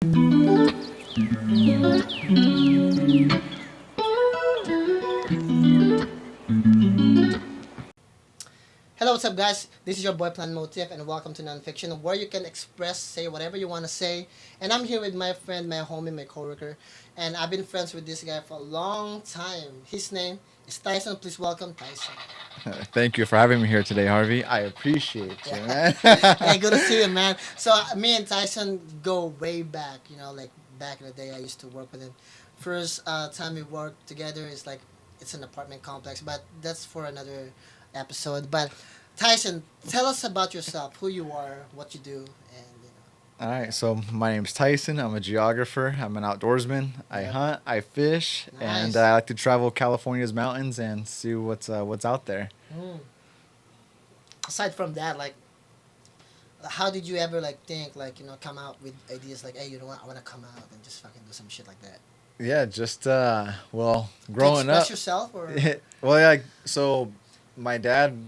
Hello, what's up, guys? This is your boy Plan Motif, and welcome to Nonfiction, where you can express, say whatever you want to say. And I'm here with my friend, my homie, my coworker, and I've been friends with this guy for a long time. His name is Tyson. Please welcome Tyson. Thank you for having me here today, Harvey. I appreciate you, Yeah, man. yeah, good to see you, man. So me and Tyson go way back. Like back in the day, I used to work with him. First time we worked together is like it's an apartment complex, but that's for another episode. But Tyson, tell us about yourself, who you are, what you do, and All right, so my name's Tyson. I'm a geographer. I'm an outdoorsman. I yep, hunt, I fish, and nice. I like to travel California's mountains and see what's out there. Mm. Aside from that, like, how did you ever like think like come out with ideas like, hey, you know what, I want to come out and just fucking do some shit like that Yeah, just to growing express up. yourself or Well, yeah. So my dad,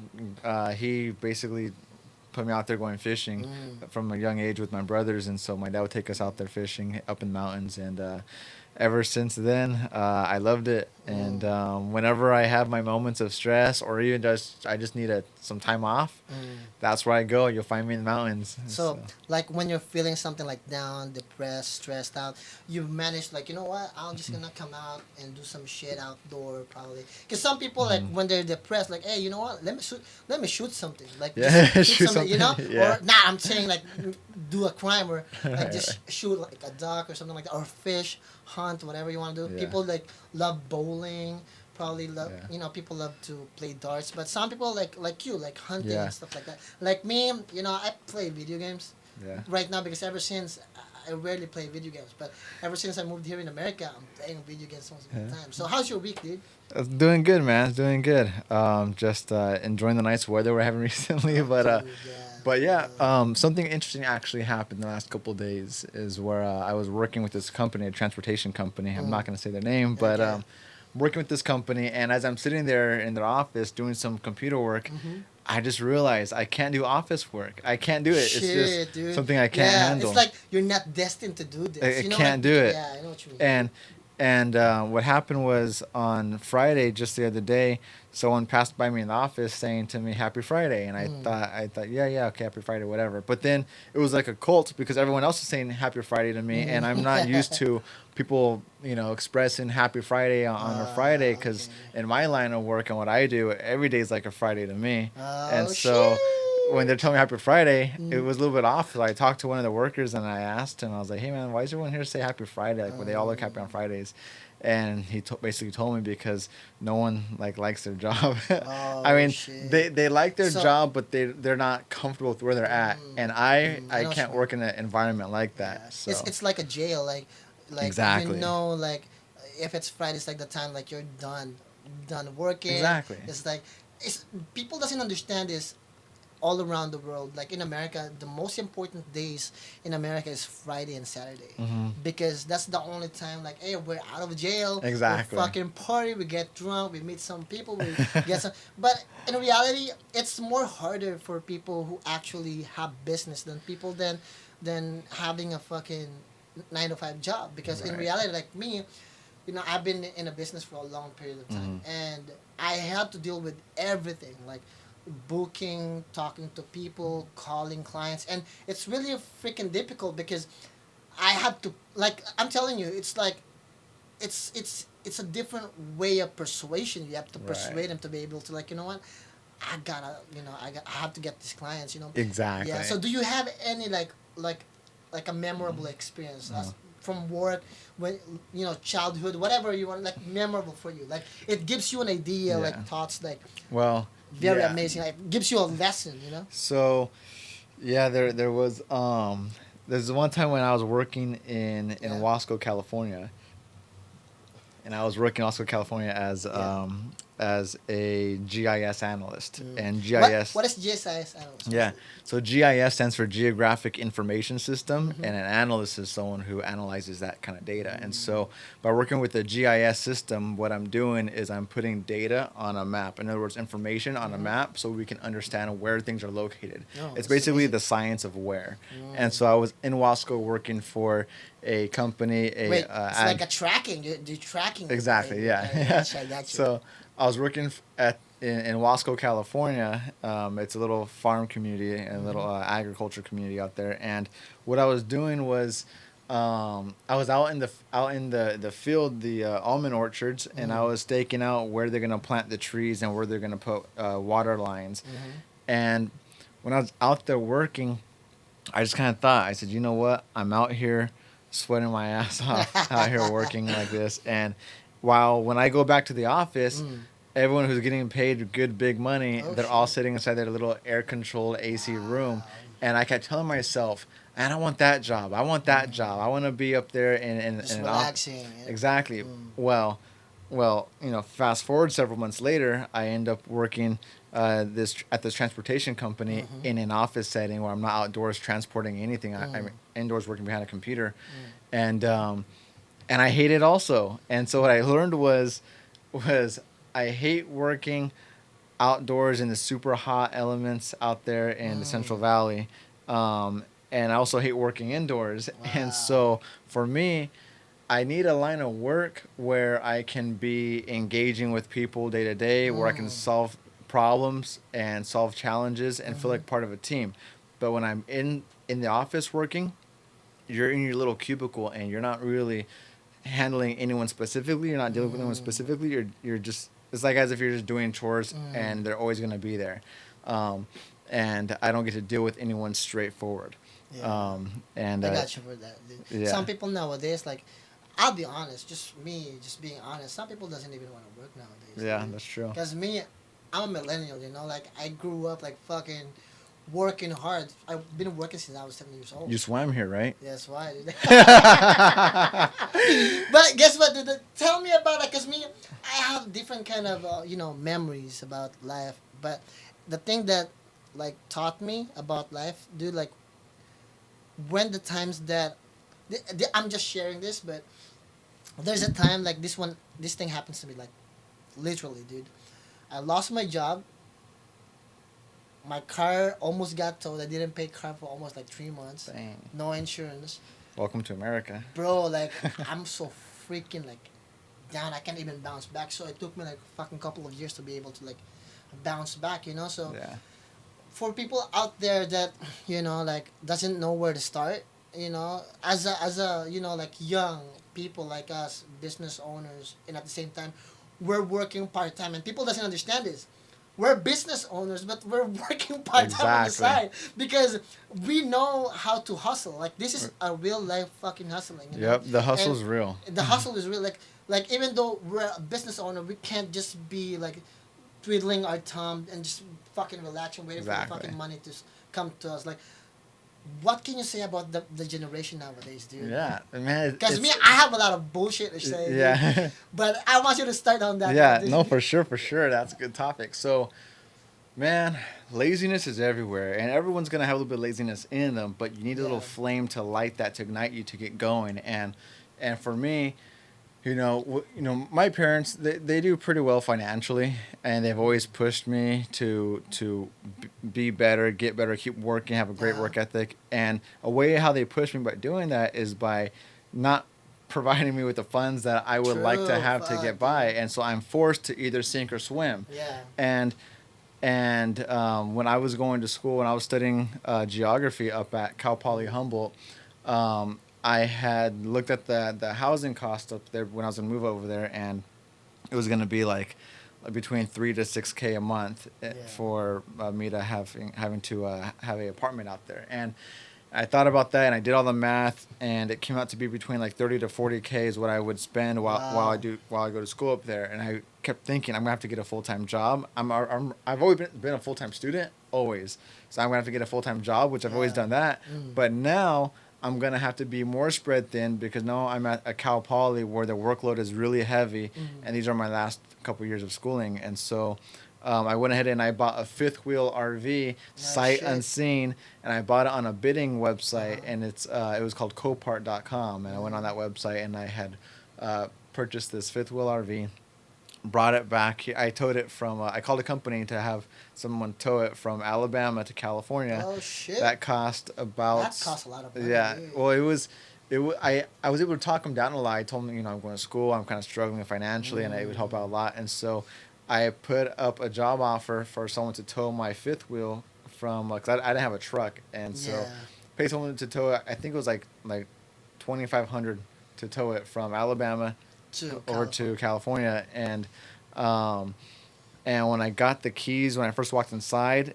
he basically put me out there going fishing mm. from a young age with my brothers, and so my dad would take us out there fishing up in the mountains, and ever since then, I loved it. Mm. And whenever I have my moments of stress, or even just I just need some time off, Mm. that's where I go. You'll find me in the mountains. So, like when you're feeling something like down, depressed, stressed out, you manage like, you know what? I'm just gonna come out and do some shit outdoor, probably. Cause some people like Mhm. when they're depressed, like, hey, you know what? Let me shoot something, like just Yeah, shoot shoot something, something. Yeah. Or nah, I'm saying like do a crime or Right, like right. just shoot like a duck or something like that, or fish, hunt, whatever you want to do. Yeah. People like love bowling. Probably love, Yeah. people love to play darts, but some people like you like hunting Yeah. and stuff like that. Like me, I play video games Yeah. right now because ever since I rarely play video games, but ever since I moved here in America, I'm playing video games most of the Yeah. time. So how's your week, dude? It's doing good, man. It's doing good. Just enjoying the nice weather we're having recently, Oh, dude, but yeah. yeah, something interesting actually happened the last couple of days is where I was working with this company, a transportation company. I'm Mm, not going to say their name, but okay. working with this company, and as I'm sitting there in their office doing some computer work, Mm-hmm. I just realized I can't do office work. I can't do it. It's just Shit, dude. something I can't Yeah, it's handle. like you're not destined to do this. I Like can't do it. yeah, I know what you mean. And what happened was on Friday, just the other day, someone passed by me in the office saying to me "Happy Friday," and Mm. I thought yeah, yeah, okay, Happy Friday, whatever. But then it was like a cult because everyone else is saying Happy Friday to me, and I'm not used Mm. to people expressing Happy Friday on a Friday because Okay. in my line of work and what I do, every day is like a Friday to me, and Oh so when they're shit. telling me Happy Friday, it Mm. was a little bit off. So I talked to one of the workers and I asked him, I was like, "Hey man, why is everyone here to say Happy Friday? Like, where they all look happy on Fridays?" And he basically told me because no one likes their job. I Oh mean, shit. they like their So, job, but they're not comfortable with where they're at. And I I know what you can't mean. work in an environment like Yeah, that. it's So it's like a jail. Like exactly, like if it's Friday, it's like the time like you're done working. exactly. It's like it's people doesn't understand this all around the world. Like in America, the most important days in America is Friday and Saturday Hmm. because that's the only time like, hey, we're out of jail, we Exactly. fucking party, we get drunk, we meet some people, we get some. But in reality, it's more harder for people who actually have business than people than having a fucking 9 to 5 job because in Right. reality, like me, I've been in a business for a long period of time, Hmm. and I had to deal with everything, like booking, talking to people, calling clients, and it's really freaking difficult because I had to, like, I'm telling you, it's like it's a different way of persuasion. You have to Right. persuade them to be able to, like, you know what, I have to get these clients. Yeah. Exactly. So do you have any like a memorable experience Uh, from work, when childhood, whatever you want, like memorable for you, like it gives you an idea, like yeah. thoughts, like Well, very yeah. amazing, like gives you a lesson. So yeah, there was there's one time when I was working in Yeah. Wasco, California, and I was working in Wasco, California as Yeah. as a GIS analyst. And What GIS, what is GSIS analyst? yeah. So GIS stands for Geographic Information System, Mm-hmm. and an analyst is someone who analyzes that kind of data. And so by working with the GIS system, what I'm doing is I'm putting data on a map. In other words, information on a Mm-hmm. map so we can understand where things are located. Oh, It's this is basically amazing. the science of where. And Mm. so I was in Wasco working for a company, a Wait, it's like ag. a tracking. You're tracking the Exactly, behavior. I yeah. got you. I got you. So I was working in Wasco, California. It's a little farm community and a little Mm-hmm. agriculture community out there. And what I was doing was, I was out in the field, the almond orchards, and I Mm-hmm. was staking out where they're gonna plant the trees and where they're gonna put water lines. And when I was out there working, I just kind of thought, I said, you know what? I'm out here sweating my ass off, out here working like this. And while when I go back to the office, Mm. everyone who's getting paid good big money, Oh they're all shit. sitting inside their little air controlled AC room. Wow. And I kept telling myself, man, I want that job. I want that job. I want to be up there in Just an office. relaxing. Yeah. Exactly. Mm. Well, fast forward several months later, I end up working this transportation company Mm-hmm. in an office setting where I'm not outdoors transporting anything. I'm Mm. indoors working behind a computer, Mm. and I hate it also. And so what I learned was I hate working outdoors in the super hot elements out there in the Central Mm. Valley, and I also hate working indoors. And Wow. so for me, I need a line of work where I can be engaging with people day to day, where I can Mm. solve problems and solve challenges and feel Mm-hmm. like part of a team. But when I'm in the office working, you're in your little cubicle and you're not really handling anyone specifically. You're not dealing with anyone Mm. specifically. You're just, it's like as if you're just doing chores Mm. and they're always gonna be there, um, and I don't get to deal with anyone straightforward. Yeah. And I got you for that, dude. Yeah, Some people nowadays, like, I'll be honest, just me, just being honest. Some people doesn't even want to work nowadays, yeah, dude. that's true. Cause me, I'm a millennial, you know. Like I grew up like fucking working hard. I've been working since I was 7 years old. You swam here, right? That's why. Dude. But guess what, dude? Tell me about it, cause me, I have different kind of memories about life. But the thing that like taught me about life, dude, like when the times that I'm just sharing this, but there's a time like this thing happens to me like literally, dude. I lost my job. My car almost got towed. I didn't pay car for almost like 3 months. Dang. No insurance, Welcome to America. bro. Like I'm so freaking like down. I can't even bounce back. So it took me like fucking couple of years to be able to like bounce back. You know. So Yeah. for people out there that like doesn't know where to start, as a like young people like us, business owners, and at the same time we're working part-time, and people doesn't understand this. We're business owners, but we're working part-time on the Exactly. side because we know how to hustle. Like this is a real life fucking hustling, Yep. The and hustle's real. the hustle is real. Like even though we're a business owner, we can't just be like twiddling our thumb and just fucking relaxing, waiting for the Exactly. fucking money to come to us. Like, what can you say about the generation nowadays, dude? Yeah, man. Because me, I have a lot of bullshit to say, dude, Yeah. but I want you to start on that. Yeah, dude. no, for sure, for sure. That's a good topic. So, man, laziness is everywhere, and everyone's gonna have a little bit of laziness in them. But you need a little Yeah. flame to light that, to ignite you to get going. And for me, my parents, they do pretty well financially, and they've always pushed me to be better, get better, keep working, have a great Uh-huh. work ethic. And a way how they push me by doing that is by not providing me with the funds that I would like to True, have to fuck, get by, dude. and so I'm forced to either sink or swim. Yeah. And when I was going to school, when I was studying geography up at Cal Poly Humboldt, I had looked at the housing cost up there when I was gonna move over there, and it was gonna be like between 3 to 6K a month Yeah. for me to having to have a apartment out there. And I thought about that, and I did all the math, and it came out to be between like 30 to 40K is what I would spend Wow. while I go to school up there. And I kept thinking I'm gonna have to get a full time job. I've always been a full time student, always, so I'm gonna have to get a full time job, which I've always Yeah. done that. Mm. But now I'm gonna have to be more spread thin because now I'm at a Cal Poly where the workload is really heavy, and these are my last couple years of schooling, and so. I went ahead and I bought a fifth wheel RV, No sight shit. unseen, and I bought it on a bidding website, Uh-huh. and it was called Copart.com, and I went on that website and I had purchased this fifth wheel RV, brought it back. I towed it from. I called a company to have someone tow it from Alabama to California. Oh shit. That cost about. That costs a lot of money. Yeah. Dude. Well, it was. I was able to talk him down a lot. I told him, I'm going to school. I'm kind of struggling financially, and it would help out a lot. And so, I put up a job offer for someone to tow my fifth wheel from. Cause I didn't have a truck, and so Yeah. paid someone to tow it. I think it was like $2,500 to tow it from Alabama To over to California, um, and when I got the keys, when I first walked inside,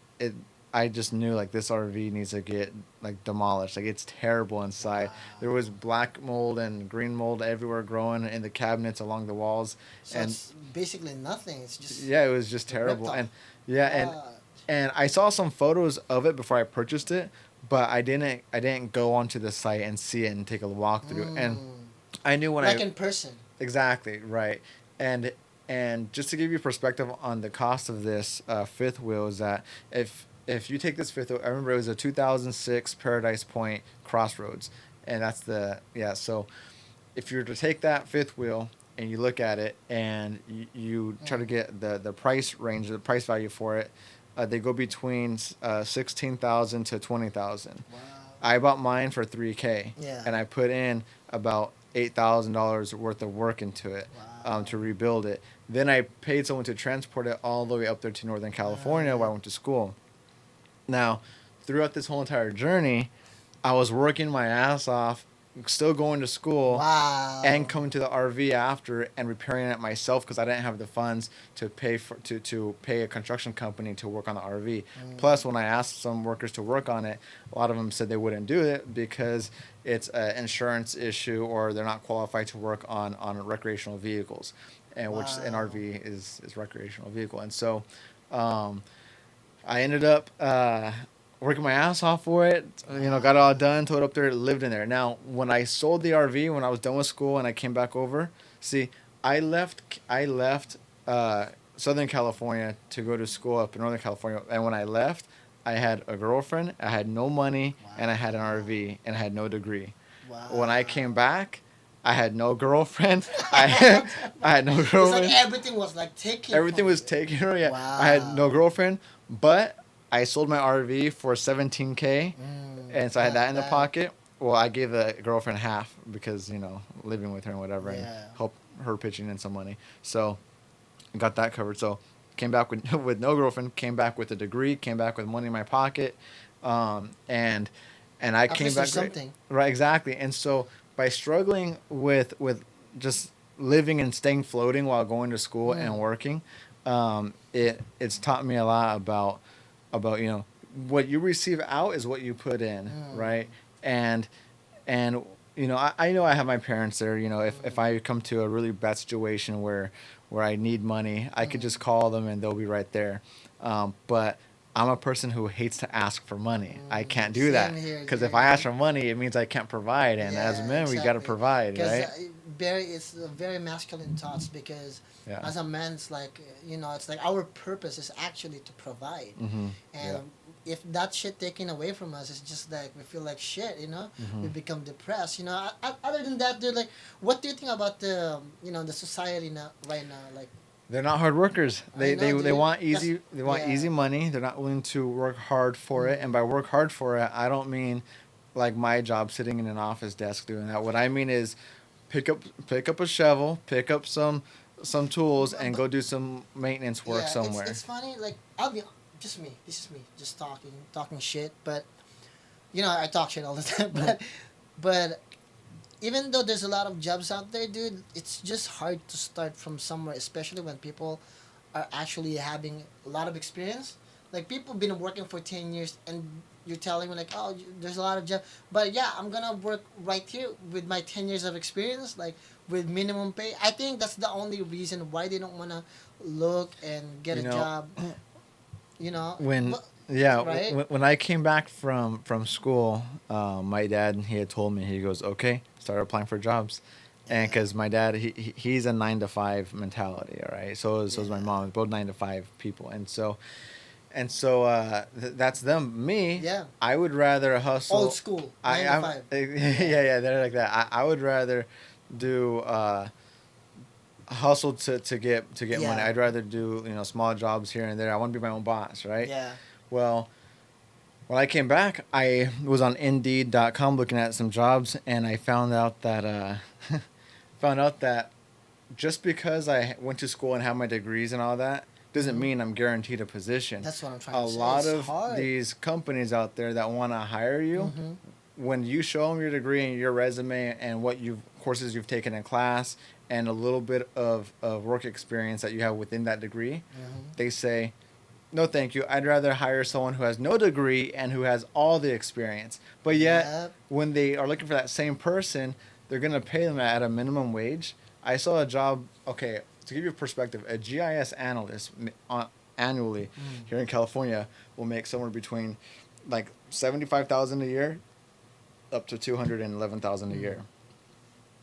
I just knew like this RV needs to get like demolished. Like it's terrible inside. Wow. There was black mold and green mold everywhere growing in the cabinets along the walls, So and it's basically nothing. It's just yeah, it was just terrible. off. And yeah, God. and I saw some photos of it before I purchased it, but I didn't go onto the site and see it and take a walkthrough. And I knew when Like I in person. exactly right, and just to give you perspective on the cost of this fifth wheel is that if you take this fifth wheel, I remember it was a 2006 Paradise Point Crossroads, and that's the yeah. So if you were to take that fifth wheel and you look at it and you try to get the price range, the price value for it, they go between 16,000 to 20,000. Wow. I bought mine for $3K, Yeah. and I put in about $8,000 worth of work into it Wow. to rebuild it. Then I paid someone to transport it all the way up there to Northern California where I went to school. Now, throughout this whole entire journey, I was working my ass off, still going to school, Wow. and coming to the RV after and repairing it myself because I didn't have the funds to pay to pay a construction company to work on the RV. Plus, when I asked some workers to work on it, a lot of them said they wouldn't do it because it's an insurance issue or they're not qualified to work on recreational vehicles, and which an Wow. RV is recreational vehicle. And so, I ended up working my ass off for it. Got it all done, towed up there, lived in there. Now, when I sold the RV, when I was done with school and I came back over, see, I left Southern California to go to school up in Northern California. And when I left, I had a girlfriend, I had no money, and I had an RV, and I had no degree. Wow. When I came back, I had no girlfriend. I had no It's girlfriend. like everything was like taken. Everything from was you. taken. Yeah, Wow. I had no girlfriend, but I sold my RV for $17K, and so I had that in the pocket. Well, I gave the girlfriend half because living with her and whatever, and Yeah. help her pitching in some money. So got that covered. So came back with with no girlfriend. Came back with a degree. Came back with money in my pocket, and I At came least back there's something. right exactly. And so by struggling with just living and staying floating while going to school and working, it's taught me a lot about what you receive out is what you put in, right? And I know I have my parents there. If I come to a really bad situation where I need money, I could just call them and they'll be right there. But I'm a person who hates to ask for money. I can't do that Same here, because if dude. I ask for money, it means I can't provide. And as men, we got to provide, right? It's a very masculine thoughts because Yeah. as a man, it's like it's like our purpose is actually to provide, Mm-hmm. and if that shit taken away from us, it's just like we feel like shit. We become depressed. Other than that, dude, like, what do you think about the society now right now, like? They're not hard workers. They know, they, dude. they want That's- easy yeah. easy money. They're not willing to work hard for it. And by work hard for it, I don't mean like my job sitting in an office desk doing that. What I mean is pick up a shovel, pick up some tools and go do some maintenance work somewhere. It's funny. Like, I'll be just me. This is me, just talking shit. But I talk shit all the time. But even though there's a lot of jobs out there, dude, it's just hard to start from somewhere, especially when people are actually having a lot of experience. Like, people been working for 10 years, and you're telling me, like, oh, there's a lot of jobs. But yeah, I'm gonna work right here with my 10 years of experience, like, with minimum pay. I think that's the only reason why they don't wanna look and get You a know, job. when But Yeah, right? when I came back from school, my dad he had told me he goes, okay, start applying for jobs, and Yeah, because my dad he's a 9 to 5 mentality, all right. So is my yeah, mom, both 9 to 5 people, that's them. Me, yeah. I would rather Old hustle. school, I nine to I'm five. yeah, Yeah, yeah, they're like that. I would rather do hustle to get money. yeah, I'd rather do small jobs here and there. I want to be my own boss, right? yeah. Well, when I came back, I was on Indeed.com looking at some jobs, and I found out that just because I went to school and have my degrees and all that doesn't Hmm. mean I'm guaranteed a position. That's what I'm trying A to say. lot It's of hard. these companies out there that want to hire you, Hmm. when you show them your degree and your resume and what you've courses you've taken in class and a little bit of work experience that you have within that degree, Hmm. they say, no, thank you. I'd rather hire someone who has no degree and who has all the experience. But yet, Yep. when they are looking for that same person, they're going to pay them at a minimum wage. I saw a job, okay, to give you perspective, a GIS analyst annually Mm. here in California will make somewhere between like 75,000 a year up to 211,000 a Mm. year.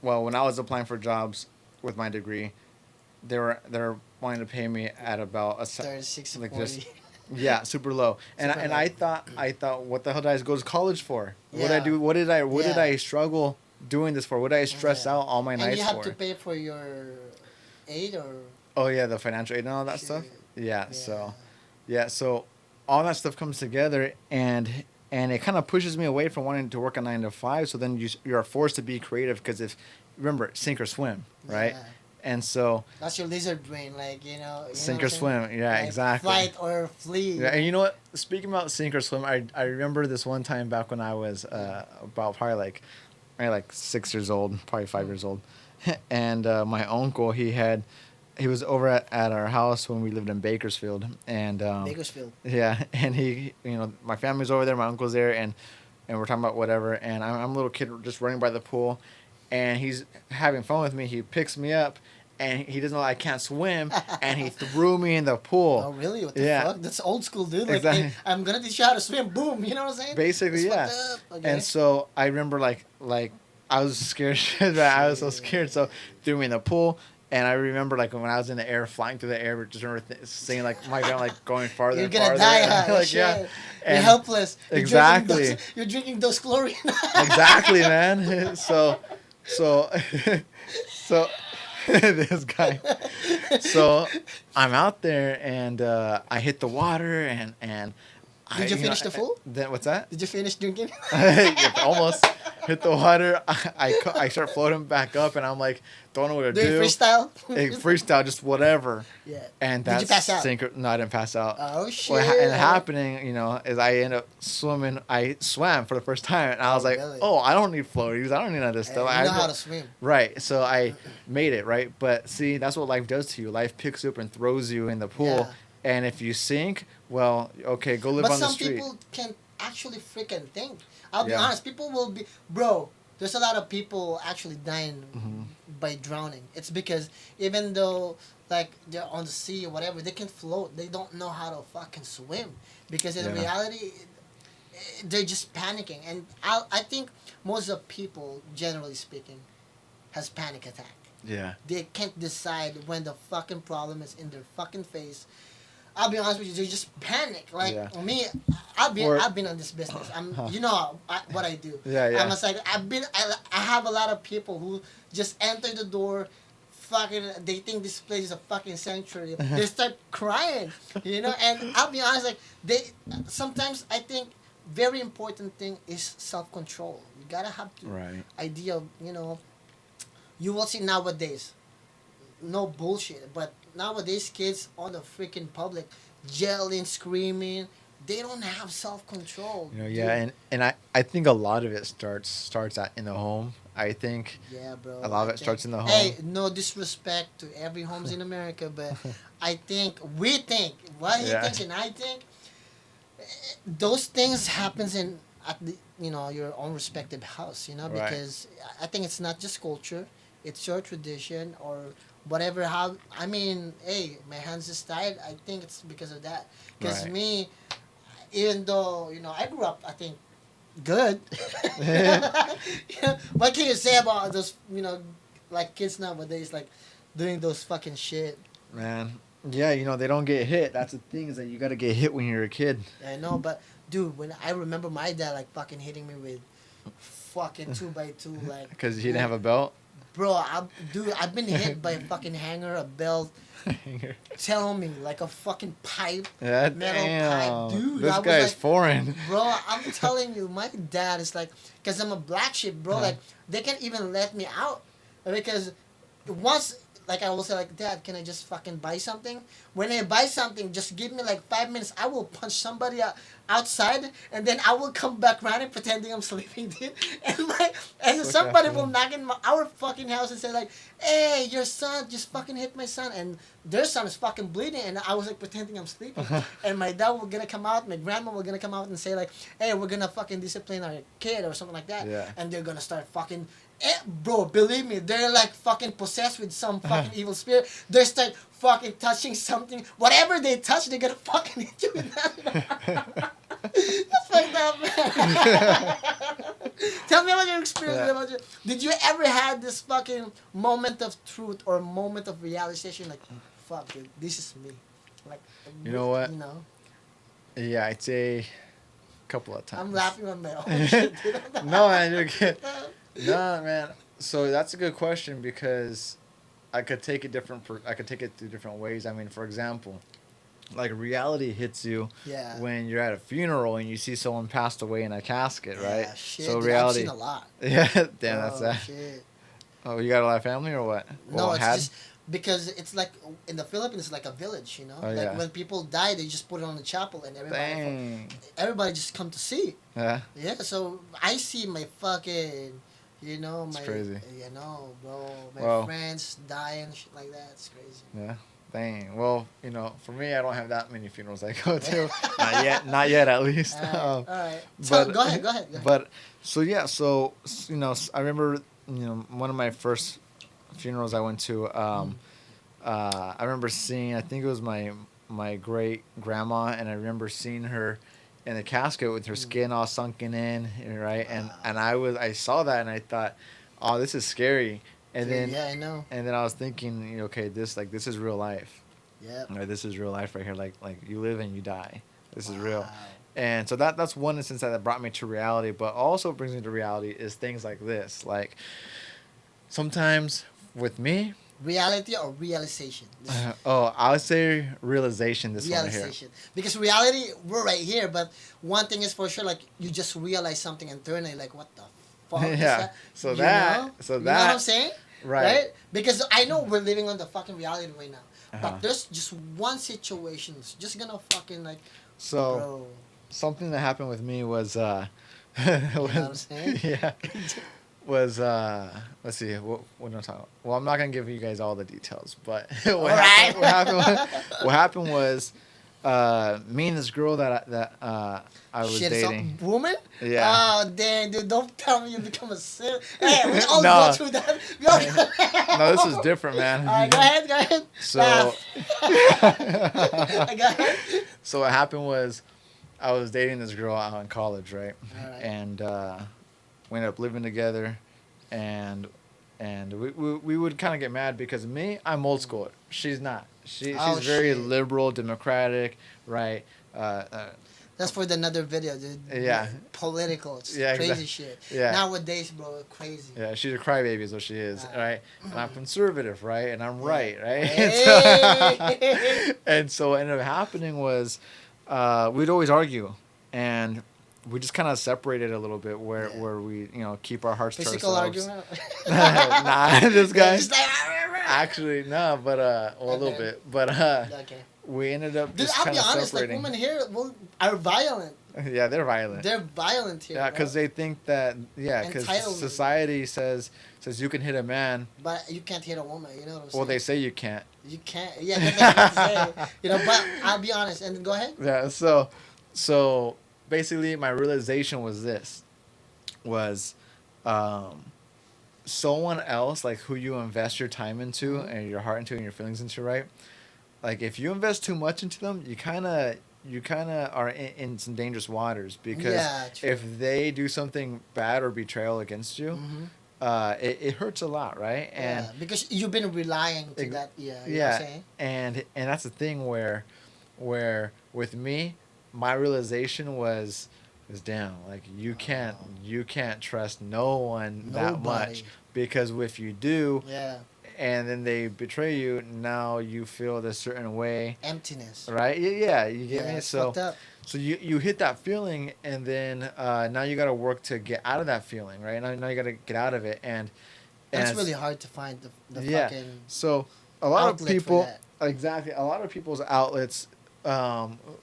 Well, when I was applying for jobs with my degree, they're wanting to pay me at about 36 to like just 40. yeah, super low. And Super and low. I thought what the hell did I go to college for? What did I Yeah. do? What did Yeah. I struggle doing this for? What did I stress Yeah. out all my And you nights have to for? pay for your aid or Oh yeah, the financial aid and all that stuff. shit. Yeah, Yeah. so all that stuff comes together and it kind of pushes me away from wanting to work a 9 to 5. So then you're forced to be creative because if remember sink or swim, right? Yeah. And so That's your lizard brain, like you know what sink I'm or saying? swim, yeah, Like exactly. flight or flee. Yeah, and you know what? Speaking about sink or swim, I remember this one time back when I was about probably like 6 years old, probably 5 years old, and my uncle he was over at our house when we lived in Bakersfield, and Bakersfield. yeah, and he my family's over there, my uncle's there, and we're talking about whatever, and I'm a little kid just running by the pool, and he's having fun with me. He picks me up, and he doesn't know I can't swim, and he threw me in the Oh pool. really? What the Yeah, fuck? That's old school, dude. Like, hey, exactly. I'm gonna teach you how to swim. Boom. You know what I'm saying? Basically, That's fucked yeah. up. And Okay. so I remember like I was scared. I was so scared. So threw me in the pool. And I remember like when I was in the air, flying through the air, just remember seeing like my gun like going farther You're and gonna farther. die, And, huh? like yeah, Shit. You're and helpless. exactly, You're drinking those chlorine. exactly, man. So, so this guy. So I'm out there and I hit the water and I Did you finish the full? then what's that? Did you finish drinking? Yeah, almost hit the water. I start floating back up, and I'm like, don't know what to Doing do. freestyle? Hey, freestyle, just whatever. Yeah. And Did you that's pass out? synchro. No, I didn't pass out. Oh shit. What and happening, is I end up swimming. I swam for the first time, and I was Oh, like, really? oh, I don't need floaties. I don't need none of this Hey, stuff. you know how go- to swim. Right. So I made it, right? But see, that's what life does to you. Life picks you up and throws you in the pool. Yeah. And if you sink, well, okay, go live But on the some street. people can actually freaking think. I'll be Yeah. honest. People will be, bro. There's a lot of people actually dying Mhm. by drowning. It's because even though like they're on the sea or whatever, they can float. They don't know how to fucking swim because in Yeah. reality, they're just panicking. And I think most of people, generally speaking, has panic attack. Yeah. They can't decide when the fucking problem is in their fucking face. I'll be honest with you, they just panic. Like Yeah. me, Or- I've been on this business. Huh. You know what I do. Yeah, yeah. I'm a psych. I have a lot of people who just enter the door, fucking. They think this place is a fucking sanctuary. They start crying, And I'll be honest, like they sometimes I think very important thing is self control. You gotta have to Right. idea of you will see nowadays, no bullshit, but nowadays kids on the freaking public yelling, screaming, they don't have self control. Yeah, and I think a lot of it starts out in the home. I think Yeah, bro. a lot of I it starts in the Hey, home. no disrespect to every homes in America, but I think what he Yeah. thinks and I think those things happens in at the your own respective house, Right. because I think it's not just culture, it's your tradition or whatever. How I mean, hey, my hands is tied. I think it's because of that. Because Right. me, even though I grew up, I think good. Yeah. What can you say about those like kids nowadays, like doing those fucking shit? Man. Yeah, they don't get hit. That's the thing is that you got to get hit when you're a kid. I know, but dude, when I remember my dad like fucking hitting me with fucking 2x2, like Because he didn't have a belt. bro, I've been hit by a fucking hanger, a belt. Tell me, like a fucking pipe, Yeah, metal damn. pipe, dude. This I was guy's like, foreign. bro, I'm telling you, my dad is like, cause I'm a black sheep, bro. Uh-huh. Like they can't even let me out because once, like I will say, like, Dad, can I just fucking buy something? When I buy something, just give me like 5 minutes. I will punch somebody outside, and then I will come back running, pretending I'm sleeping, dude. And somebody will knock in our fucking house and say like, "Hey, your son just fucking hit my son," and their son is fucking bleeding, and I was like pretending I'm sleeping, and my dad will gonna come out, my grandma will gonna come out and say like, "Hey, we're gonna fucking discipline our kid" or something like that, Yeah. and they're gonna start fucking. Bro, believe me, they're like fucking possessed with some fucking evil spirit. They start fucking touching something. Whatever they touch, they're gonna fucking hit you with that. That's fucked up, man. Tell me about your experience. Yeah. About did you ever had this fucking moment of truth or moment of realization? Like, fuck, dude, this is me. Like, You know what? You know, Yeah, I'd say a couple of times. I'm laughing on my own shit, dude. No, man, you're good. No, man. So that's a good question because I could take it I could take it through different ways. I mean, for example, like reality hits you Yeah. when you're at a funeral and you see someone passed away in a casket, right? Yeah, shit, So dude, reality. I've seen a lot. Yeah, damn, that's Oh, that. shit. Oh, you got a lot of family or what? No, Well, it's had? just because it's like in the Philippines, it's like a village, you know. Oh, like yeah. when people die, they just put it on the chapel, and Dang. everybody just come to see. Yeah. Yeah, so I see my fucking, It's my, crazy. bro, my Well- friends dying, shit like that. It's crazy. Yeah. Dang. Well, for me, I don't have that many funerals I go to. Not yet. Not yet, at least. All right. But Go ahead. Go ahead. But so yeah, so I remember one of my first funerals I went to. I remember seeing. I think it was my great grandma, and I remember seeing her in the casket with her skin all sunken in, right? Wow. And I saw that and I thought, oh, this is scary. And Dude, then yeah, I know. and then I was thinking, okay, this is real life. Yep. Right, this is real life right here. Like you live and you die. This is real. Wow. And so that's one instance that brought me to reality, but also brings me to reality is things like this. Like sometimes with me, Reality or realization? I would say realization this one here. Realization. Because reality, we're right here, but one thing is for sure, like you just realize something internally, like what the fuck is Yeah. that? So You that know? so You know what that I'm saying? right. Because I know we're living on the fucking reality right now. Uh-huh. But there's just one situation that's just gonna fucking like, So bro. something that happened with me was You know what I'm saying? yeah. Was let's see what am I talking about? Well, I'm not gonna give you guys all the details, but what happened was me and this girl that I was Shit, dating. some woman? Yeah. Oh, damn, dude, don't tell me you become a simp. Hey, we all No. go through that. We all No, this is different, man. All right, go ahead. So Go ahead. so what happened was I was dating this girl out in college, right? Alright. And we ended up living together, and we would kind of get mad because me, I'm old school. She's not. She's very Shit. liberal, democratic, right? That's for another video, dude. Yeah. Political. It's Yeah, crazy exactly. shit. Yeah. Nowadays, bro, crazy. Yeah, she's a crybaby is what she is, Ah. right? And I'm conservative, right? And I'm right, right? Hey! And so what ended up happening was we'd always argue, and we just kind of separated a little bit where we keep our hearts Physical to ourselves. argument? Nah, this guy. Just like, Actually, no, but well, a little Okay. bit, but okay. we ended up Dude, just I'll kind be of honest, like, separating. women here are violent. Yeah, they're violent. They're violent here. Yeah, because bro. they think that because Entitlement. society says you can hit a man. But you can't hit a woman, you know what I'm saying? Well, they say you can't. You can't. Yeah, that's what I'm saying. But I'll be honest, and go ahead. Yeah, so basically my realization was this was someone else like who you invest your time into and your heart into and your feelings into, right? Like if you invest too much into them, you kind of you kind of are in some dangerous waters because Yeah, true. if they do something bad or betrayal against you, Mm-hmm. it hurts a lot, right? And Yeah, because you've been relying to ex- that. Yeah, you know what I'm yeah, saying? and that's the thing where with me, my realization was damn, like Oh, you can't trust no one that much nobody. because if you do Yeah, and then they betray you, now you feel this certain way, emptiness. right? Yeah, you get Yeah, me. it's fucked up. So you hit that feeling, and then now you got to work to get out of that feeling, right? Now you got to get out of it, And and it's really it's, hard to find the yeah. fucking So a lot of outlet for people, that. exactly, a lot of people's outlets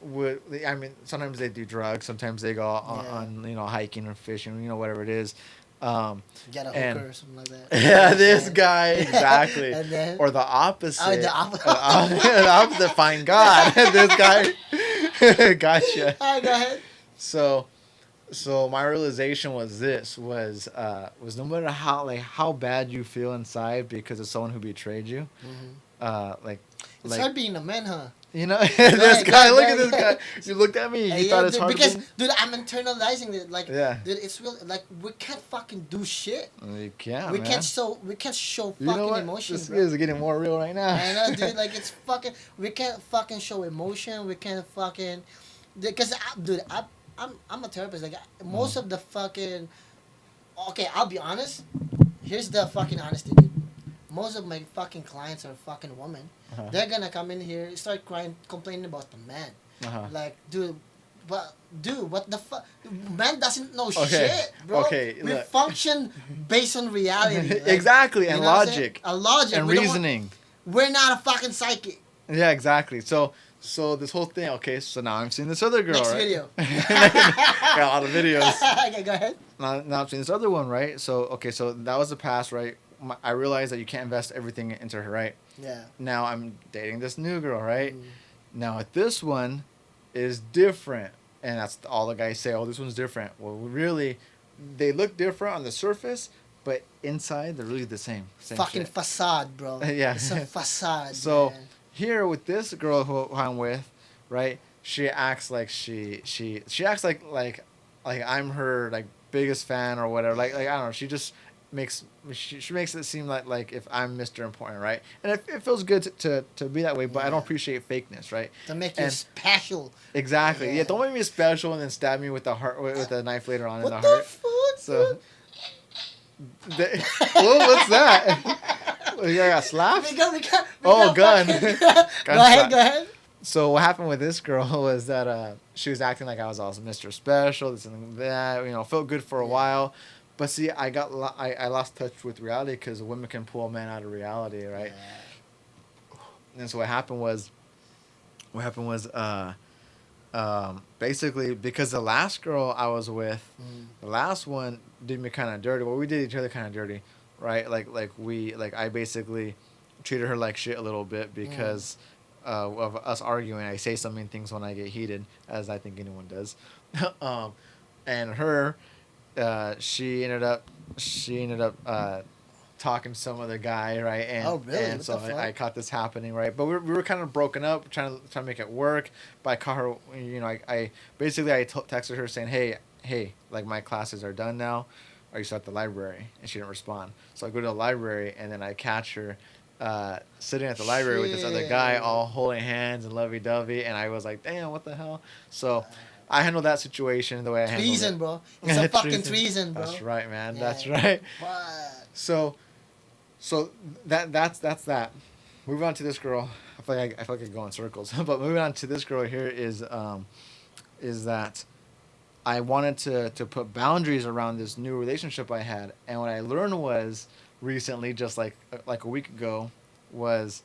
would, I mean, sometimes they do drugs, sometimes they go Yeah, on hiking or fishing, whatever it is, um, get a and hooker or something like that. You know what yeah, I'm this saying? guy exactly, And then, or the oh, the opposite, opposite. the opposite. Find God, this guy, gotcha. All right, go ahead. So so my realization was this was no matter how bad you feel inside because of someone who betrayed you, Hmm. like It's like hard being a man, huh? this Go guy, ahead, look go at this ahead. guy. You looked at me, you Yeah, thought it's dude, hard because being. dude, I'm internalizing it. Like, Yeah, dude, it's real. Like, we can't fucking do shit. you can't, We man. can't show. We can't show You know fucking what? emotion, This bro. is getting more real right now. I know, dude. Like, it's fucking. We can't fucking show emotion. We can't fucking. Because, dude, I'm a therapist. Like, most Mm. of the fucking. Okay, I'll be honest. Here's the fucking honesty, dude. Most of my fucking clients are fucking women. Uh-huh. They're gonna come in here, start crying, complaining about the man. Uh-huh. Like, dude, what the fuck? Man doesn't know Okay, shit, bro. okay, We look. function based on reality. Like, Exactly, you and know what I'm saying? logic A logic and We don't want- reasoning. we're not a fucking psychic. Yeah, exactly. So this whole thing. Okay, so now I'm seeing this other girl. Next right? video. Got a lot of videos. Okay, go ahead. Now I'm seeing this other one, right? So okay, so that was the past, right? I realized that you can't invest everything into her, right? Yeah. Now I'm dating this new girl, right? Mm. Now this one is different, and that's all the guys say. Oh, this one's different. Well, really, they look different on the surface, but inside they're really the same. Same Fucking shit. facade, bro. Yeah. It's a facade. So man. here with this girl who I'm with, right? She acts like she acts like I'm her like biggest fan or whatever. Like I don't know. She just makes she makes it seem like if I'm Mr. Important, right? And it feels good to be that way, but I don't Yeah. appreciate fakeness, right? To make you And special. exactly. Yeah. Yeah. Don't make me special and then stab me with the heart with a knife later on in What the the heart. fuck? So. What's that? You got slapped? We got Oh, gun. Go Gun ahead, slap. go ahead. So what happened with this girl was that she was acting like I was also Mr. Special, this and that. Felt good for a Yeah. while, but see, I lost touch with reality because women can pull a man out of reality, right? And so what happened was basically because the last girl I was with, the last one did me kind of dirty. Well, we did each other kind of dirty, right? Like I basically treated her like shit a little bit because of us arguing. I say so many things when I get heated, as I think anyone does. And her, she ended up talking to some other guy, right? And Oh, really? and What so the fuck? I caught this happening, right? But we were kind of broken up, trying to make it work. But I caught her, I basically texted her saying, hey, like my classes are done now. Are you still at the library? And she didn't respond. So I go to the library and then I catch her sitting at the library with this other guy, Shit. all holding hands and lovey-dovey. And I was like, damn, what the hell? So I handled that situation the way I handled Treason, it. bro. It's a fucking treason, bro. That's right, man. Yeah. That's right. What? So that's that. Moving on to this girl. I feel like I go in circles. But moving on to this girl here is that I wanted to put boundaries around this new relationship I had, and what I learned was recently, just like a week ago, was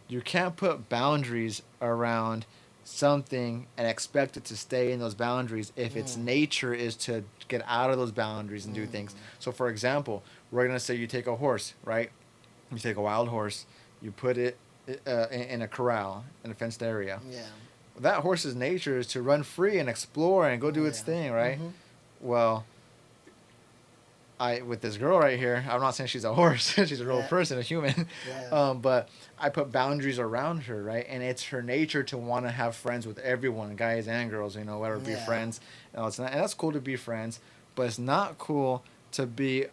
you can't put boundaries around something and expect it to stay in those boundaries if its nature is to get out of those boundaries and do things. So, for example, we're gonna say you take a horse, right? You take a wild horse, you put it in a corral in a fenced area. Yeah. That horse's nature is to run free and explore and go do its Yeah. thing, right? Mhm. Well, I with this girl right here, I'm not saying she's a horse. She's a real Yeah. person, a human. Yeah. But I put boundaries around her, right? And it's her nature to want to have friends with everyone, guys and girls. You know, whatever, be Yeah. friends. And that's cool to be friends, but it's not cool to be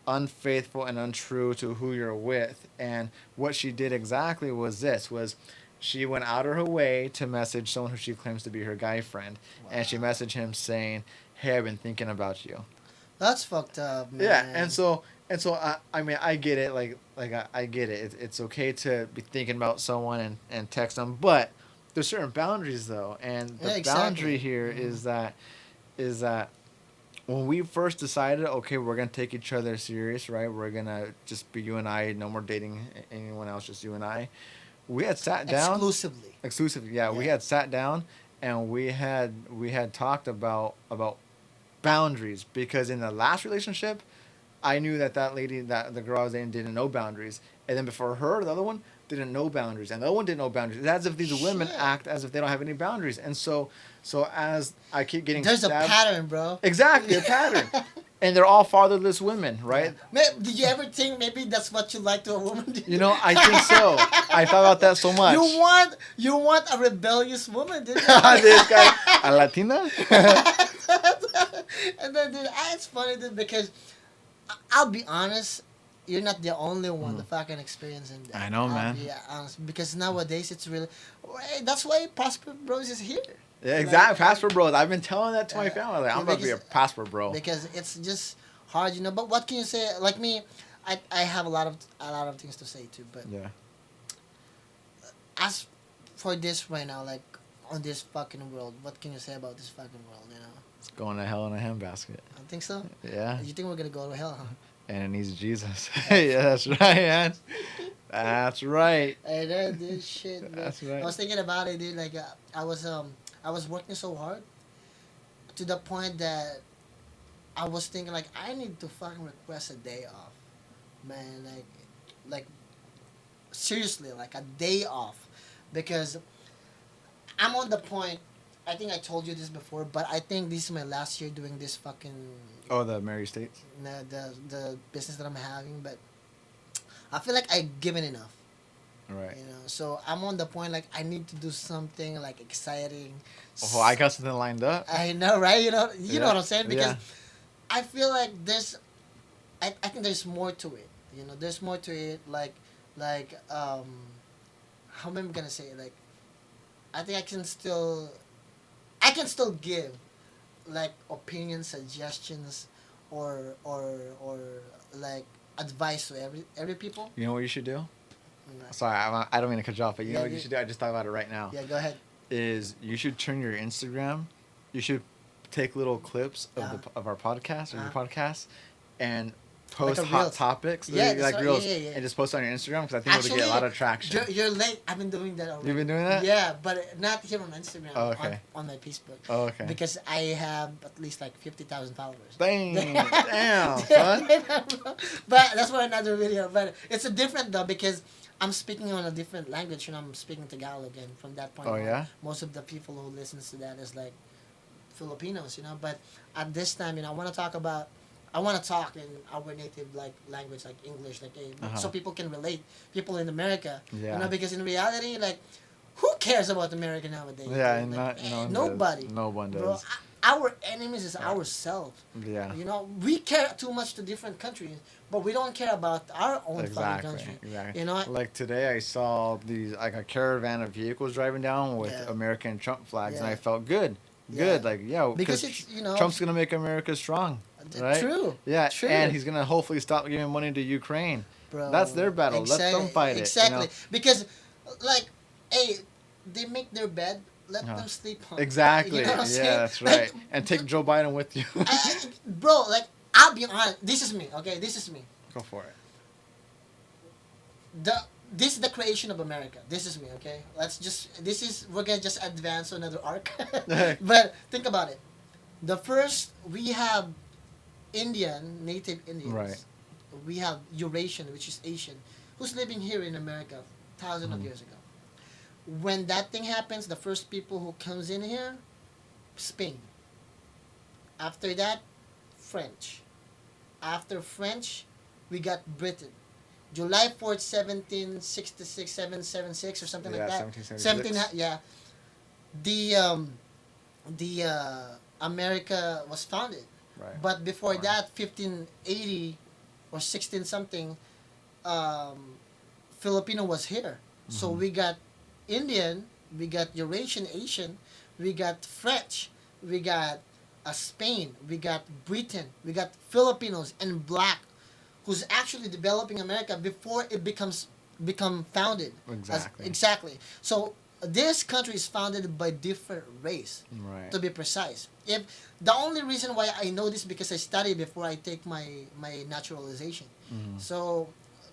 unfaithful and untrue to who you're with. And what she did exactly was this: was she went out of her way to message someone who she claims to be her guy friend, and she Wow. messaged him saying, "Hey, I've been thinking about you." That's fucked up, Yeah, man. and so I mean I get it, I get it. It's okay to be thinking about someone and text them, but there's certain boundaries though, and the Yeah, boundary exactly. here Hmm. is that when we first decided, okay, we're gonna take each other serious, right? We're gonna just be you and I, no more dating anyone else, just you and I. We had sat down Exclusively. exclusively, yeah. We Yeah. had sat down and we had talked about boundaries because in the last relationship, I knew that lady, that the girl I was dating, didn't know boundaries, and then before her, the other one didn't know boundaries, and the other one didn't know boundaries. It's as if these women Shit. act as if they don't have any boundaries, and so as I keep getting There's a stabbed, pattern, bro. exactly a pattern, and they're all fatherless women, Yeah. right? Did you ever think maybe that's what you like to a woman? You know, I think so. I thought about that so much. You want a rebellious woman, didn't This guy, a Latina. And then, dude, it's funny, dude, because I'll be honest, you're not the only one that fucking experiencing that. I know, I'll man. be honest, because nowadays it's really, that's why Prosper Bros is here. Yeah, exactly. Like, Passport bros. I've been telling that to my Uh, family. Like, I'm yeah, about to be a passport bro. because it's just hard, you know. But what can you say? Like me, I have a lot of things to say too. But Yeah. as for this right now, like on this fucking world, what can you say about this fucking world? You know, It's going to hell in a handbasket. I think so. Yeah. You think we're gonna go to hell? Huh? And it needs Jesus. Yeah, that's right, man. That's right. Hey, that this shit, man. That's right. I was thinking about it, dude. Like I was working so hard to the point that I was thinking like I need to fucking request a day off, man. Like seriously, like a day off, because I'm on the point. I think I told you this before, but I think this is my last year doing this fucking Oh, the Mary States? the business that I'm having. But I feel like I've given enough, Right. you know. So I'm on the point like I need to do something like exciting. Oh, I got something lined up. I know, right? You know Yeah. what I'm saying, because Yeah. I feel like I think there's more to it. You know, there's more to it. Like how am I gonna say it? Like I think I can still give like opinions, suggestions, or like advice to every people. You know what you should do? Mm, Sorry, I don't mean to cut you off, but you know Yeah, what you you- should do? I just thought about it right now. Yeah, go ahead. Is you should turn your Instagram. You should take little clips of Uh-huh. of our podcast or your Uh-huh. podcast, and post a hot reels. topics, Yeah, like that's right. reels, Yeah, yeah. and just post on your Instagram because I think it'll get a lot of traction. You're late. I've been doing that already. You've been doing that? Yeah, but not here on Instagram. Oh, okay. On my Facebook. Oh, okay. Because I have at least like 50,000 followers. Dang, damn, son. But that's for another video. But it's a different though, because I'm speaking on a different language. You know, I'm speaking Tagalog, and from that point Oh, on, yeah? most of the people who listens to that is like Filipinos. You know, but at this time, you know, I want to talk in our native like language, like English, like so people can relate. People in America, Yeah. you know, because in reality, like, who cares about America nowadays? Yeah, dude? Like, no one nobody. does. No one Bro, does. our enemies is ourselves. Yeah. You know, we care too much to different countries, but we don't care about our own fucking Exactly. country. Exactly. You know, Like today, I saw these like a caravan of vehicles driving down with Yeah. American Trump flags, and Yeah. I felt good. Yeah. Good, like because it's, you know, Trump's gonna make America strong, right? True. Yeah, True. and he's gonna hopefully stop giving money to Ukraine. Bro, That's their battle. Let them fight it, you Exactly. know? Because, like, hey, they make their bed. Let Uh-huh. them sleep on. Exactly. You know what I'm Yeah, saying? that's Like, right. And take Joe Biden with you. bro, like, I'll be honest. This is me. Okay, this is me. Go for it. This is the creation of America. This is me, okay? We're gonna just advance another arc. But think about it. We have native Indians. Right. We have Eurasian, which is Asian, who's living here in America thousands of years ago. When that thing happens, the first people who comes in here, Spain. After that, French. After French, we got Britain. July 4th, 1766, 776 or something like Yeah, that. 17, 1776. yeah. The America was founded. Right. But before Born. that, 1580 or 16 something, um, Filipino was here. So Mhm. we got Indian, we got Eurasian Asian, we got French, we got Spain, we got Britain, we got Filipinos and black, who's actually developing America before it become founded. Exactly. Exactly. So this country is founded by different race, Right. to be precise. If the only reason why I know this because I study before I take my naturalization. Mhm. So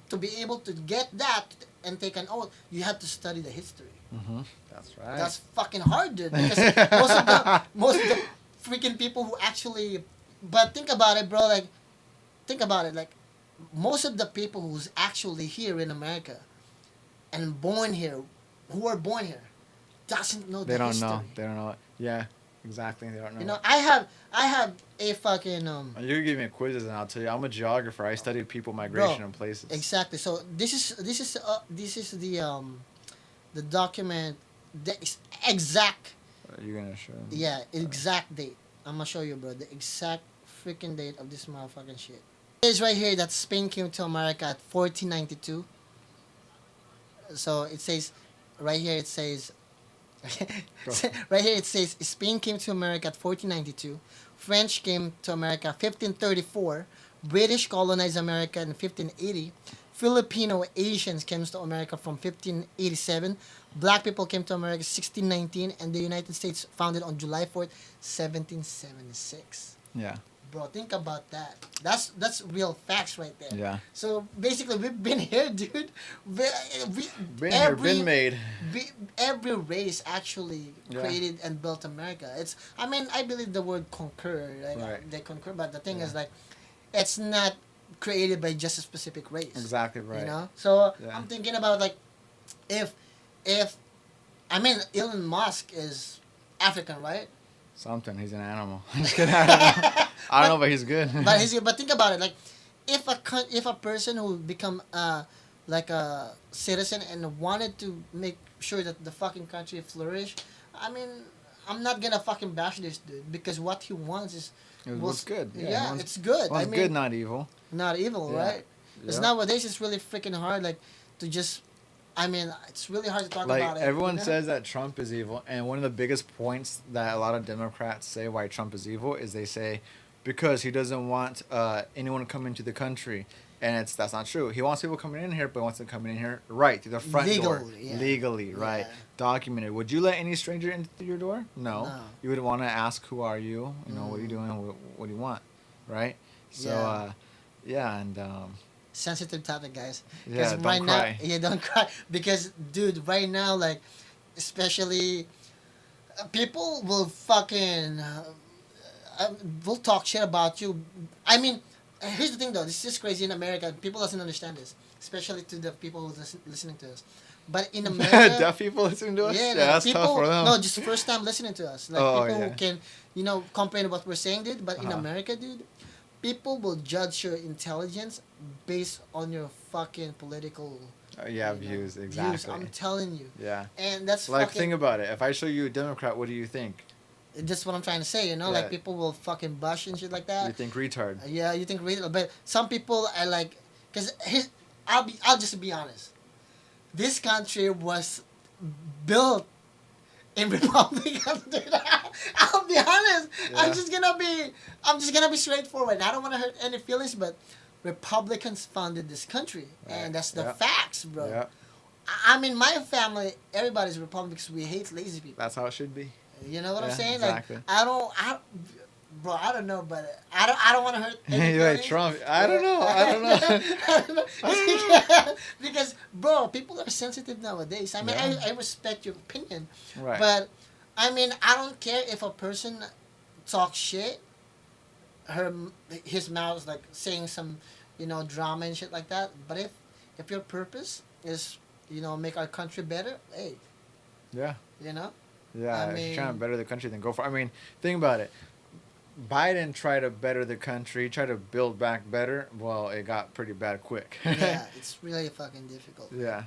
to be able to get that and take an oath, you have to study the history. Mhm. That's right. That's fucking hard, dude. Because most of the freaking people who actually, but think about it, bro. Like, think about it. Like, most of the people who's actually here in America and born here, who are born here, doesn't know the They don't history. know. They don't know it. Yeah. Exactly. They don't know. You know, I have a fucking You can give me quizzes and I'll tell you. I'm a geographer. I study people migration and places. Exactly. So this is the document, the exact, You're gonna show. yeah, exact date. I'm gonna show you, bro, the exact freaking date of this motherfucking shit. It is right here that Spain came to America at 1492. So it says, right here it says, Go. right here it says Spain came to America at 1492. French came to America 1534. British colonized America in 1580. Filipino Asians came to America from 1587. Black people came to America 1619, and the United States founded on July 4th, 1776. Yeah. Bro, think about that. That's real facts right there. Yeah. So basically, we've been here, dude. We, Been here, been made. every race actually Yeah. created and built America. It's, I mean, I believe the word conquer, right? Right. They conquer, but the thing Yeah. is, like, it's not created by just a specific race. Exactly right. You know. So Yeah. I'm thinking about, like, if if I mean, Elon Musk is African, right? Something. He's an animal. I'm just kidding. I don't know. I don't know, but he's good. But think about it, like, if a person who become like a citizen and wanted to make sure that the fucking country flourish, I mean, I'm not gonna fucking bash this dude because what he wants is It was good. yeah, One's- it's good. one's I mean, good, not evil. not evil, Yeah. right? It's Yeah. nowadays it's really freaking hard, like, to just. I mean, it's really hard to talk Like about it. everyone you know? says that Trump is evil, and one of the biggest points that a lot of Democrats say why Trump is evil is they say because he doesn't want anyone coming to the country, and that's not true. He wants people coming in here, but he wants them coming in here right through the front door, Legally, yeah. legally, right, Yeah. documented. Would you let any stranger into your door? No. No. You would want to ask, "Who are you? You know, what are you doing? What do you want?" Right. So, Yeah. yeah, and Sensitive topic, guys. yeah, Because don't right cry. now, yeah, don't cry. Because, dude, right now, like, especially, people will fucking, will talk shit about you. I mean, here's the thing, though. This is crazy in America. People doesn't understand this, especially to the people who listening to us. But in America, Deaf people listening to us. yeah, Yeah, like, that's people, tough for them. no, just first time listening to us. Like, Oh, people yeah. who can, complain about what we're saying, dude. But in Uh-huh. America, dude, people will judge your intelligence based on your fucking political Yeah, you know, views, exactly. I'm telling you. Yeah. And that's Like, fucking, think about it. If I show you a Democrat, what do you think? that's what I'm trying to say, Yeah. like, people will fucking bash and shit like You that. think retard. Yeah, you think really, but some people are like, because I'll just be honest. This country was built in Republican. Dude. I'll be honest. Yeah. I'm just gonna be straightforward. I don't want to hurt any feelings, but Republicans founded this country, Right. and that's the Yeah. facts, bro. Yeah, I mean, my family, everybody's Republicans. We hate lazy people. that's how it should be. You know what I'm Yeah, saying? exactly. Like, bro, I don't know, but I don't want to hurt any You're like feelings. Trump. I don't know. I don't know. I don't know. Because, bro, people are sensitive nowadays. I mean, Yeah. I respect your opinion, Right. but I mean, I don't care if a person talks shit. His mouth is like saying some, drama and shit like that. But if your purpose is, make our country better, hey, Yeah. you know. Yeah. I if you're trying to mean- better the country, then go for it. I mean, think about it. Biden tried to better the country, tried to build back better. Well, it got pretty bad quick. Yeah, it's really fucking difficult. Yeah.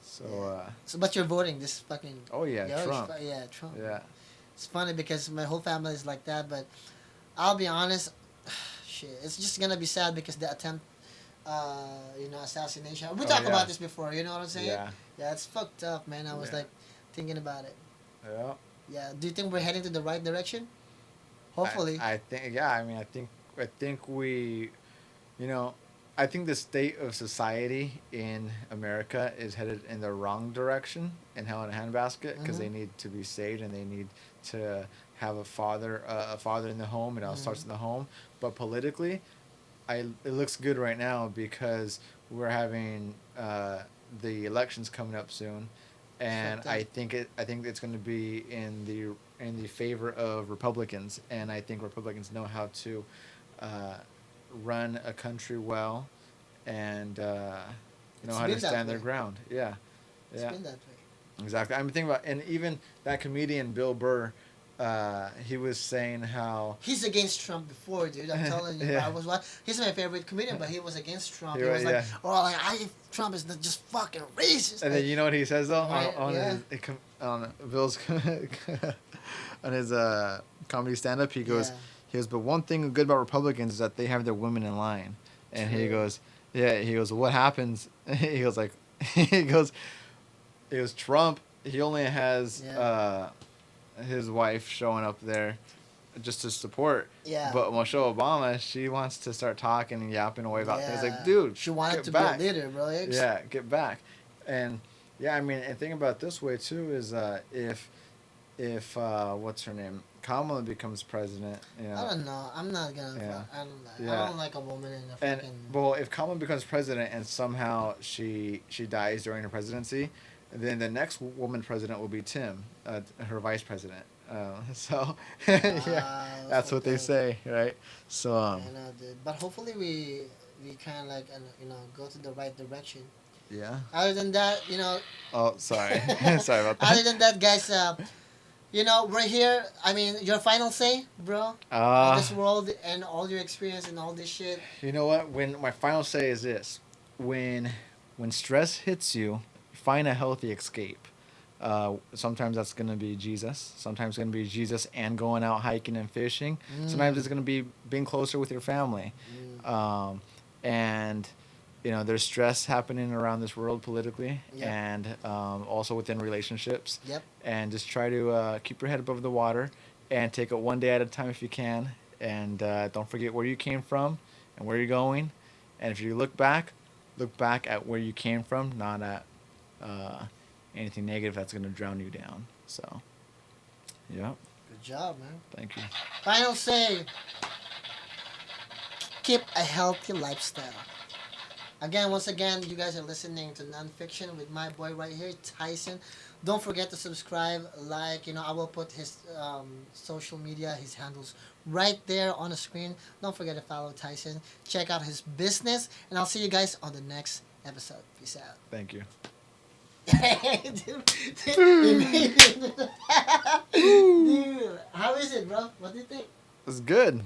So. Yeah. So, but you're voting this fucking. Oh yeah, Trump. Yeah, Trump. Yeah. It's funny because my whole family is like that, but I'll be honest, shit, it's just gonna be sad because the attempt, assassination. We talked about this before. You know what I'm saying? Yeah. Yeah, it's fucked up, man. I was like thinking about it. Yeah. Yeah. Do you think we're heading to the right direction? Hopefully. I think. Yeah. I mean, I think we, you know, I think the state of society in America is headed in the wrong direction in Hell in a Handbasket because they need to be saved and they need to have a father in the home. It all starts in the home. But politically, it looks good right now because we're having the elections coming up soon, and I think it's going to be in the favor of Republicans, and I think Republicans know how to run a country well, and know how to stand their ground. Yeah, It's yeah, been that way. exactly. I'm thinking about, and even that comedian Bill Burr, he was saying how He's against Trump before, dude. I'm telling you. Yeah. He's my favorite comedian, but he was against Trump. You're He was right, like, yeah. "Oh, like Trump is just fucking racist." and then you know what he says though Right, on Bill's on his comedy stand up, he goes, but one thing good about Republicans is that they have their women in line, and he goes, what happens? He goes like, he goes Trump. He only has his wife showing up there just to support. Yeah. But Michelle Obama, she wants to start talking and yapping away about things. Like, dude, she wanted get to back. be a leader, bro. Yeah, get back. And yeah, I mean, and think about it this way too is if what's her name, Kamala becomes president, you know. I don't know. I'm not gonna. Yeah. I don't like a woman in a And fucking. well, if Kamala becomes president and somehow she dies during her presidency, then the next woman president will be Tim, her vice president. So yeah, that's what they say, right? So I know, dude. But hopefully we kind of like go to the right direction. yeah. Other than that, Oh, sorry, sorry about that. other than that, guys, we're here. I mean, your final say, bro. This world and all your experience and all this shit. You know what? When my final say is this: when stress hits you, find a healthy escape. Sometimes that's gonna be Jesus. Sometimes it's gonna be Jesus and going out hiking and fishing. Sometimes it's gonna be being closer with your family. And there's stress happening around this world politically, and also within relationships. Yep. And just try to keep your head above the water and take it one day at a time if you can. And don't forget where you came from and where you're going. And if you look back at where you came from, not at anything negative that's going to drown you down. So, yeah. Good job, man. Thank you. Final say. Keep a healthy lifestyle. Once again, you guys are listening to Nonfiction with my boy right here, Tyson. Don't forget to subscribe, like, I will put his social media, his handles right there on the screen. Don't forget to follow Tyson. Check out his business, and I'll see you guys on the next episode. Peace out. Thank you. Dude, dude, how is it, bro? What do you think? It's good.